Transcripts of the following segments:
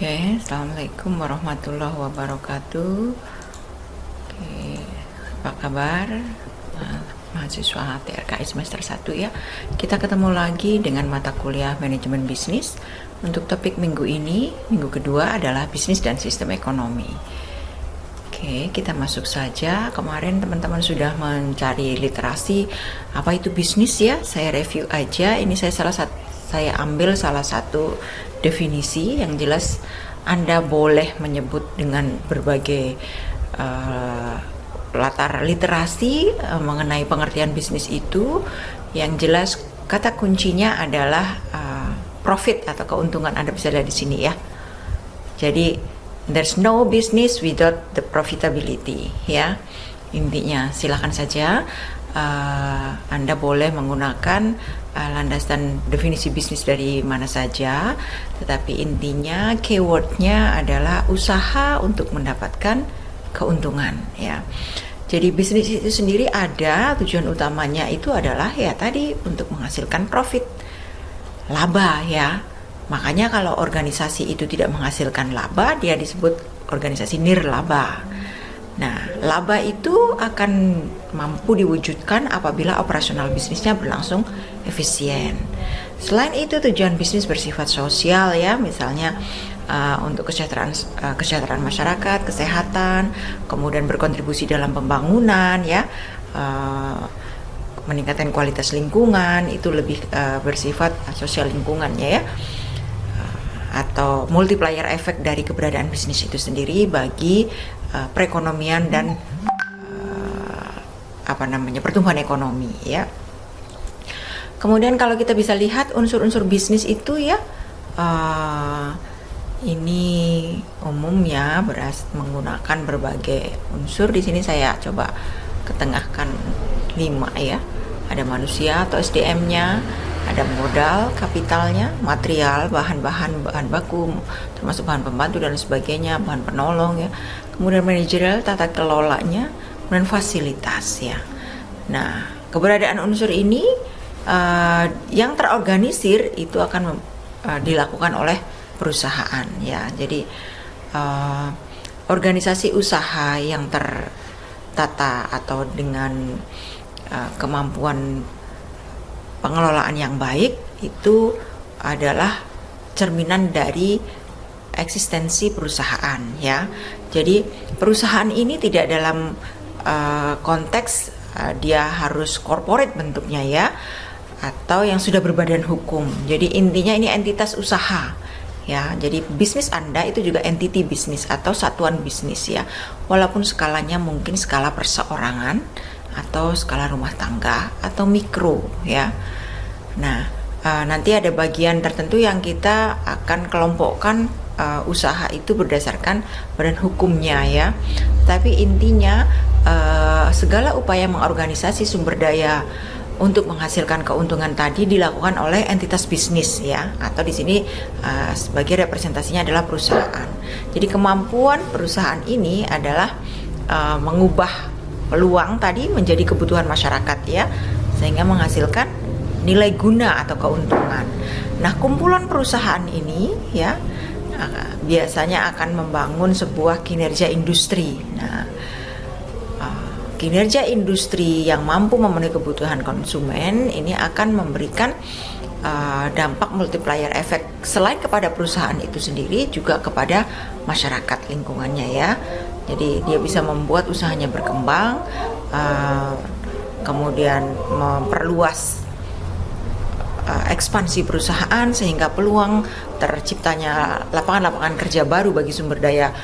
Oke, Assalamualaikum warahmatullahi wabarakatuh. Oke, apa kabar? Mahasiswa TRKI semester 1 ya. Kita ketemu lagi dengan mata kuliah manajemen bisnis. Untuk topik minggu ini, minggu kedua adalah bisnis dan sistem ekonomi. Oke, kita masuk saja. Kemarin teman-teman sudah mencari literasi apa itu bisnis ya. Saya review aja. Ini saya ambil salah satu definisi yang jelas Anda boleh menyebut dengan berbagai latar literasi mengenai pengertian bisnis itu. Yang jelas kata kuncinya adalah profit atau keuntungan. Anda bisa lihat di sini ya. Jadi there's no business without the profitability ya. Intinya silakan saja Anda boleh menggunakan landasan definisi bisnis dari mana saja, tetapi intinya keywordnya adalah usaha untuk mendapatkan keuntungan ya. Jadi bisnis itu sendiri ada tujuan utamanya itu adalah ya tadi untuk menghasilkan profit, laba ya. Makanya kalau organisasi itu tidak menghasilkan laba, dia disebut organisasi nirlaba. Nah, laba itu akan mampu diwujudkan apabila operasional bisnisnya berlangsung efisien. Selain itu, tujuan bisnis bersifat sosial ya, misalnya untuk kesejahteraan masyarakat, kesehatan, kemudian berkontribusi dalam pembangunan ya, meningkatkan kualitas lingkungan, itu lebih bersifat sosial lingkungannya ya. Atau multiplier efek dari keberadaan bisnis itu sendiri bagi perekonomian dan pertumbuhan ekonomi ya. Kemudian kalau kita bisa lihat unsur-unsur bisnis itu ya, ini umum ya, menggunakan berbagai unsur. Di sini saya coba ketengahkan 5 ya. Ada manusia atau SDM-nya, ada modal, kapitalnya, material, bahan baku, termasuk bahan pembantu dan sebagainya, bahan penolong ya. Kemudian manajerial, tata kelolanya, dan fasilitas ya. Nah, keberadaan unsur ini yang terorganisir itu akan dilakukan oleh perusahaan ya. Jadi organisasi usaha yang tertata atau dengan kemampuan pengelolaan yang baik itu adalah cerminan dari eksistensi perusahaan ya. Jadi perusahaan ini tidak dalam konteks dia harus corporate bentuknya ya, atau yang sudah berbadan hukum. Jadi intinya ini entitas usaha ya. Jadi bisnis Anda itu juga entity bisnis atau satuan bisnis ya. Walaupun skalanya mungkin skala perseorangan atau skala rumah tangga atau mikro ya. Nah, nanti ada bagian tertentu yang kita akan kelompokkan usaha itu berdasarkan badan hukumnya ya. Tapi intinya segala upaya mengorganisasi sumber daya untuk menghasilkan keuntungan tadi dilakukan oleh entitas bisnis ya, atau di sini sebagai representasinya adalah perusahaan. Jadi kemampuan perusahaan ini adalah mengubah peluang tadi menjadi kebutuhan masyarakat ya, sehingga menghasilkan nilai guna atau keuntungan. Nah, kumpulan perusahaan ini ya biasanya akan membangun sebuah kinerja industri. Nah, kinerja industri yang mampu memenuhi kebutuhan konsumen ini akan memberikan dampak multiplier efek selain kepada perusahaan itu sendiri juga kepada masyarakat lingkungannya ya. Jadi dia bisa membuat usahanya berkembang, kemudian memperluas ekspansi perusahaan sehingga peluang terciptanya lapangan-lapangan kerja baru bagi sumber daya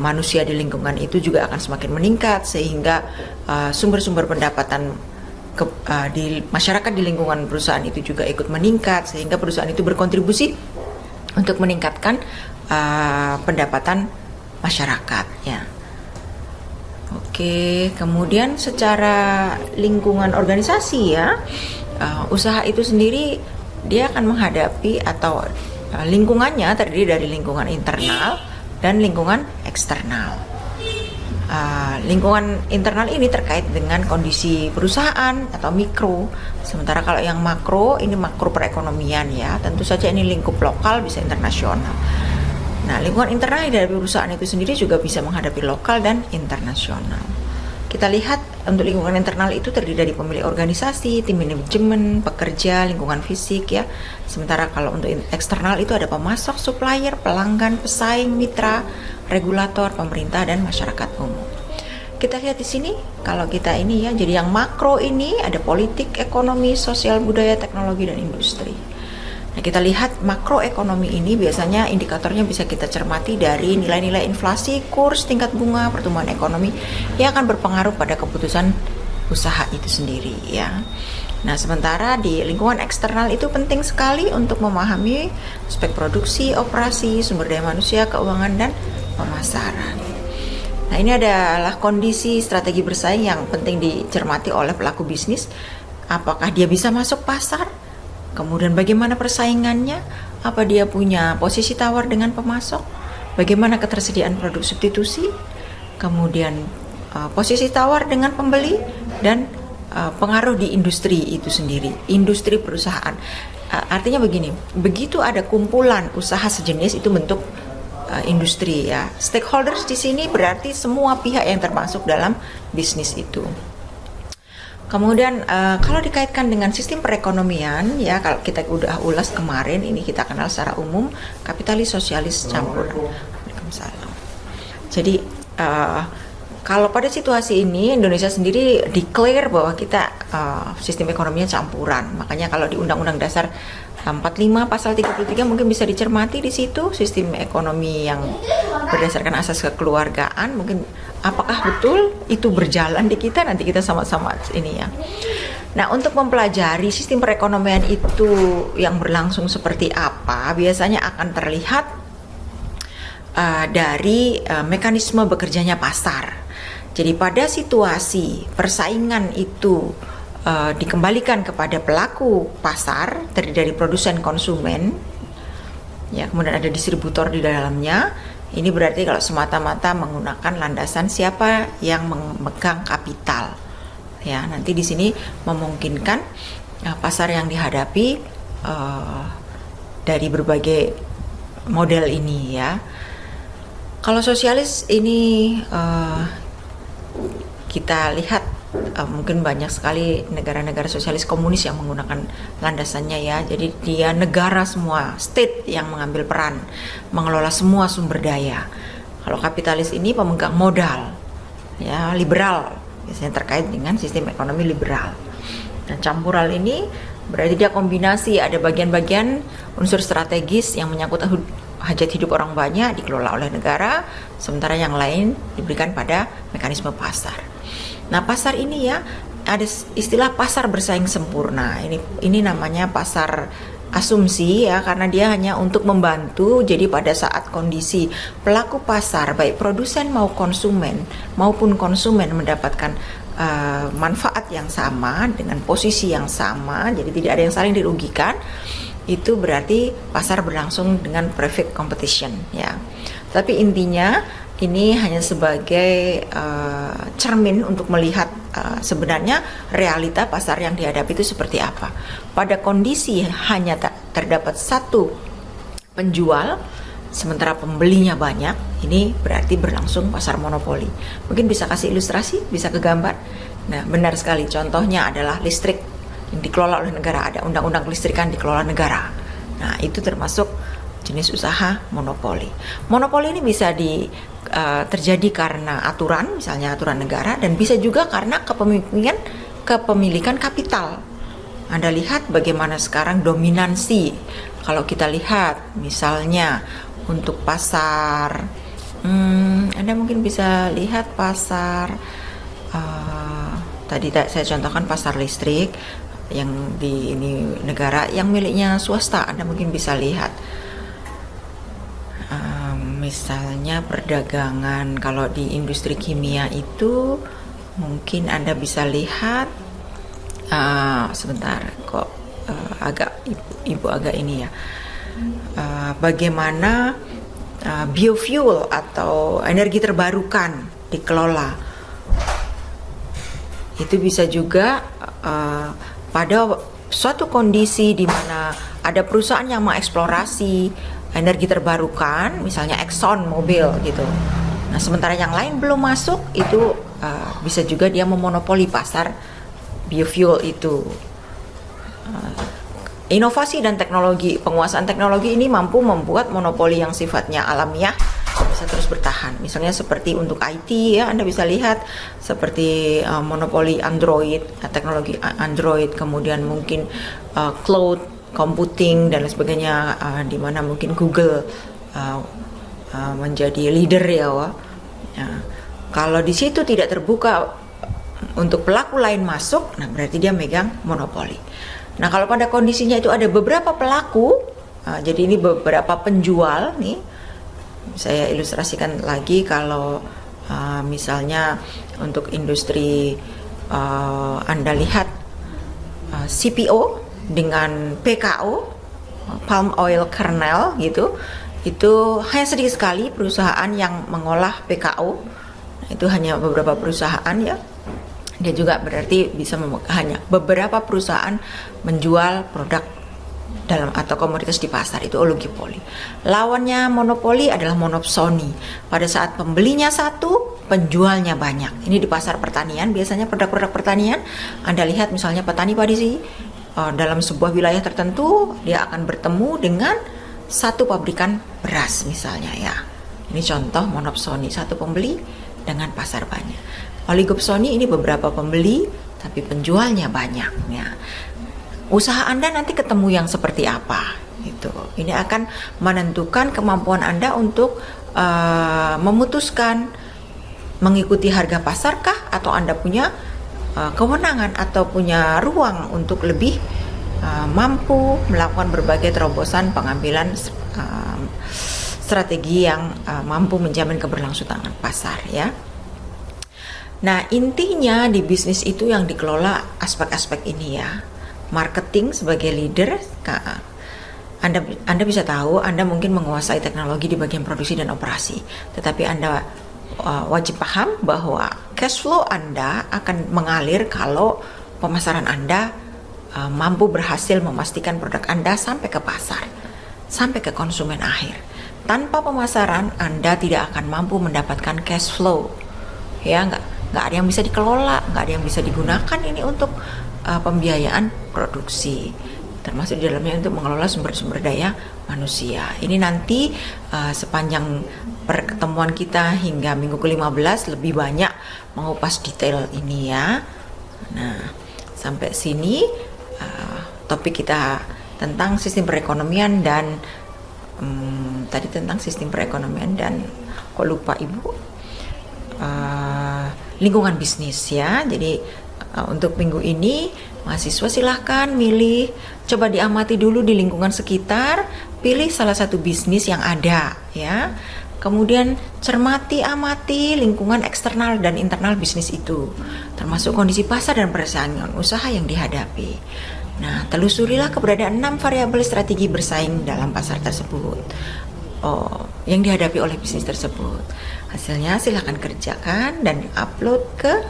manusia di lingkungan itu juga akan semakin meningkat, sehingga sumber-sumber pendapatan di masyarakat di lingkungan perusahaan itu juga ikut meningkat, sehingga perusahaan itu berkontribusi untuk meningkatkan pendapatan masyarakat ya. Oke, kemudian secara lingkungan organisasi ya, usaha itu sendiri dia akan menghadapi atau lingkungannya terdiri dari lingkungan internal dan lingkungan eksternal. Lingkungan internal ini terkait dengan kondisi perusahaan atau mikro, sementara kalau yang makro ini makro perekonomian ya, tentu saja ini lingkup lokal bisa internasional. Nah, lingkungan internal dari perusahaan itu sendiri juga bisa menghadapi lokal dan internasional. Kita lihat untuk lingkungan internal itu terdiri dari pemilik organisasi, tim manajemen, pekerja, lingkungan fisik ya. Sementara kalau untuk eksternal itu ada pemasok, supplier, pelanggan, pesaing, mitra, regulator, pemerintah, dan masyarakat umum. Kita lihat di sini, kalau kita ini ya, jadi yang makro ini ada politik, ekonomi, sosial, budaya, teknologi, dan industri. Nah, kita lihat makroekonomi ini biasanya indikatornya bisa kita cermati dari nilai-nilai inflasi, kurs, tingkat bunga, pertumbuhan ekonomi yang akan berpengaruh pada keputusan usaha itu sendiri ya. Nah, sementara di lingkungan eksternal itu penting sekali untuk memahami aspek produksi, operasi, sumber daya manusia, keuangan, dan pemasaran. Nah, ini adalah kondisi strategi bersaing yang penting dicermati oleh pelaku bisnis. Apakah dia bisa masuk pasar? Kemudian bagaimana persaingannya? Apa dia punya posisi tawar dengan pemasok? Bagaimana ketersediaan produk substitusi? Kemudian posisi tawar dengan pembeli dan pengaruh di industri itu sendiri, industri perusahaan. Artinya begini, begitu ada kumpulan usaha sejenis itu bentuk industri ya. Stakeholders di sini berarti semua pihak yang termasuk dalam bisnis itu. Kemudian kalau dikaitkan dengan sistem perekonomian ya, kalau kita udah ulas kemarin, ini kita kenal secara umum kapitalis, sosialis, campur. Waalaikumsalam. Jadi kalau pada situasi ini Indonesia sendiri declare bahwa kita sistem ekonominya campuran. Makanya kalau di Undang-Undang Dasar 45 pasal 33 mungkin bisa dicermati di situ sistem ekonomi yang berdasarkan asas kekeluargaan. Mungkin apakah betul itu berjalan di kita, nanti kita sama-sama ini ya. Nah, untuk mempelajari sistem perekonomian itu yang berlangsung seperti apa, biasanya akan terlihat dari mekanisme bekerjanya pasar. Jadi pada situasi persaingan itu dikembalikan kepada pelaku pasar, terdiri dari produsen, konsumen, ya, kemudian ada distributor di dalamnya. Ini berarti kalau semata-mata menggunakan landasan siapa yang memegang kapital, ya, nanti di sini memungkinkan pasar yang dihadapi dari berbagai model ini ya. Kalau sosialis ini kita lihat mungkin banyak sekali negara-negara sosialis komunis yang menggunakan landasannya ya. Jadi dia negara semua, state yang mengambil peran mengelola semua sumber daya. Kalau kapitalis ini pemegang modal ya, liberal, biasanya terkait dengan sistem ekonomi liberal. Dan campural ini berarti dia kombinasi, ada bagian-bagian unsur strategis yang menyangkut hajat hidup orang banyak dikelola oleh negara, sementara yang lain diberikan pada mekanisme pasar. Nah, pasar ini ya, ada istilah pasar bersaing sempurna. Ini namanya pasar asumsi ya, karena dia hanya untuk membantu. Jadi pada saat kondisi pelaku pasar, baik produsen maupun konsumen mendapatkan manfaat yang sama dengan posisi yang sama, jadi tidak ada yang saling dirugikan, itu berarti pasar berlangsung dengan perfect competition ya. Tapi intinya ini hanya sebagai cermin untuk melihat sebenarnya realita pasar yang dihadapi itu seperti apa. Pada kondisi hanya terdapat satu penjual, sementara pembelinya banyak, ini berarti berlangsung pasar monopoli. Mungkin bisa kasih ilustrasi, bisa ke gambar. Nah, benar sekali, contohnya adalah listrik yang dikelola oleh negara, ada undang-undang kelistrikan dikelola negara. Nah, itu termasuk jenis usaha monopoli. Monopoli ini bisa terjadi karena aturan, misalnya aturan negara, dan bisa juga karena kepemilikan kapital. Anda lihat bagaimana sekarang dominansi. Kalau kita lihat misalnya untuk pasar, Anda mungkin bisa lihat pasar, tadi saya contohkan pasar listrik yang di ini negara, yang miliknya swasta. Anda mungkin bisa lihat misalnya perdagangan. Kalau di industri kimia itu mungkin Anda bisa lihat sebentar kok agak ibu agak ini ya, bagaimana biofuel atau energi terbarukan dikelola. Itu bisa juga pada suatu kondisi di mana ada perusahaan yang mengeksplorasi energi terbarukan, misalnya Exxon Mobil gitu. Nah, sementara yang lain belum masuk, itu bisa juga dia memonopoli pasar biofuel itu. Inovasi dan teknologi, penguasaan teknologi ini mampu membuat monopoli yang sifatnya alamiah bisa terus bertahan. Misalnya seperti untuk IT ya, Anda bisa lihat seperti monopoli Android, teknologi Android, kemudian mungkin cloud computing dan lain sebagainya, di mana mungkin Google menjadi leader ya. Kalau di situ tidak terbuka untuk pelaku lain masuk, nah berarti dia megang monopoli. Nah, kalau pada kondisinya itu ada beberapa pelaku, jadi ini beberapa penjual nih, saya ilustrasikan lagi kalau misalnya untuk industri Anda lihat CPO dengan PKO, palm oil kernel gitu, itu hanya sedikit sekali perusahaan yang mengolah PKO. Nah, itu hanya beberapa perusahaan ya. Dia juga berarti bisa hanya beberapa perusahaan menjual produk dalam atau komoditas di pasar, itu oligopoli. Lawannya monopoli adalah monopsoni. Pada saat pembelinya satu, penjualnya banyak. Ini di pasar pertanian, biasanya produk-produk pertanian. Anda lihat misalnya petani padi dalam sebuah wilayah tertentu, dia akan bertemu dengan satu pabrikan beras misalnya ya. Ini contoh monopsoni, satu pembeli dengan pasar banyak. Oligopsoni ini beberapa pembeli tapi penjualnya banyak ya. Usaha Anda nanti ketemu yang seperti apa gitu. Ini akan menentukan kemampuan Anda untuk memutuskan mengikuti harga pasarkah, atau Anda punya kewenangan atau punya ruang untuk lebih mampu melakukan berbagai terobosan pengambilan strategi yang mampu menjamin keberlangsungan pasar ya. Nah, intinya di bisnis itu yang dikelola aspek-aspek ini ya. Marketing sebagai leader, Anda bisa tahu Anda mungkin menguasai teknologi di bagian produksi dan operasi, tetapi Anda wajib paham bahwa cash flow Anda akan mengalir kalau pemasaran Anda mampu berhasil memastikan produk Anda sampai ke pasar, sampai ke konsumen akhir. Tanpa pemasaran Anda tidak akan mampu mendapatkan cash flow ya. Nggak ada yang bisa dikelola, nggak ada yang bisa digunakan ini untuk pembiayaan produksi, termasuk di dalamnya untuk mengelola sumber-sumber daya manusia. Ini nanti sepanjang pertemuan kita hingga minggu ke-15 lebih banyak mengupas detail ini ya. Nah, sampai sini topik kita tentang sistem perekonomian dan tadi tentang sistem perekonomian dan kok lupa Ibu? Lingkungan bisnis ya. Jadi untuk minggu ini mahasiswa silahkan milih, coba diamati dulu di lingkungan sekitar, pilih salah satu bisnis yang ada ya. Kemudian cermati, amati lingkungan eksternal dan internal bisnis itu, termasuk kondisi pasar dan persaingan usaha yang dihadapi. Nah, telusurilah keberadaan 6 variabel strategi bersaing dalam pasar tersebut yang dihadapi oleh bisnis tersebut. Hasilnya silahkan kerjakan dan upload ke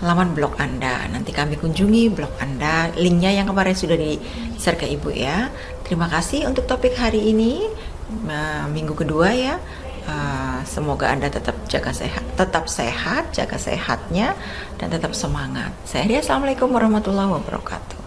halaman blog Anda. Nanti kami kunjungi blog Anda, linknya yang kemarin sudah di-share ke Ibu ya. Terima kasih untuk topik hari ini, minggu kedua ya. Semoga Anda tetap sehat, jaga sehatnya dan tetap semangat. Saya Dia, Assalamualaikum warahmatullahi wabarakatuh.